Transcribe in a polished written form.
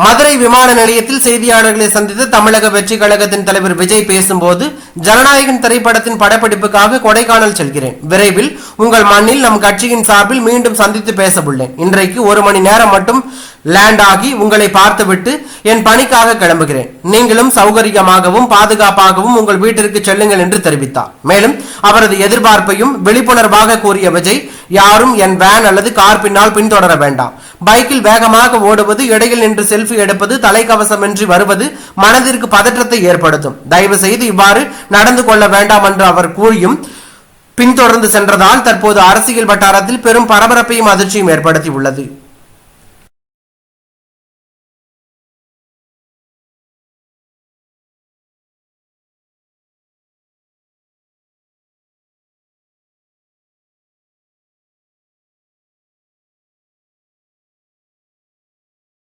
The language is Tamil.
மதுரை விமான நிலையத்தில் செய்தியாளர்களை சந்தித்த தமிழக வெற்றி கழகத்தின் தலைவர் விஜய் பேசும்போது, ஜனநாயகன் திரைப்படத்தின் படப்பிடிப்புக்காக கொடைக்கானல் செல்கிறேன். விரைவில் உங்கள் மண்ணில் நம் கட்சியின் சார்பில் மீண்டும் சந்தித்து பேச உள்ளேன். இன்றைக்கு 1 மணி நேரம் மட்டும் லேண்ட் ஆகி உங்களை பார்த்துவிட்டு என் பணிக்காக கிளம்புகிறேன். நீங்களும் சௌகரியமாகவும் பாதுகாப்பாகவும் உங்கள் வீட்டிற்கு செல்லுங்கள் என்று தெரிவித்தார். மேலும் அவரது எதிர்பார்ப்பையும் விழிப்புணர்வாக கூறிய விஜய், யாரும் என் வேன் அல்லது கார் பின்னால் பின்தொடர வேண்டாம். பைக்கில் வேகமாக ஓடுவது, இடையில் நின்று செல்ஃபி எடுப்பது, தலைக்கவசமின்றி வருவது மனதிற்கு பதற்றத்தை ஏற்படுத்தும். தயவு செய்து இவ்வாறு நடந்து கொள்ள வேண்டாம் என்று அவர் கூறியும் பின்தொடர்ந்து சென்றதால் தற்போது அரசியல் வட்டாரத்தில் பெரும் பரபரப்பையும் அதிர்ச்சியும் ஏற்படுத்தி உள்ளது.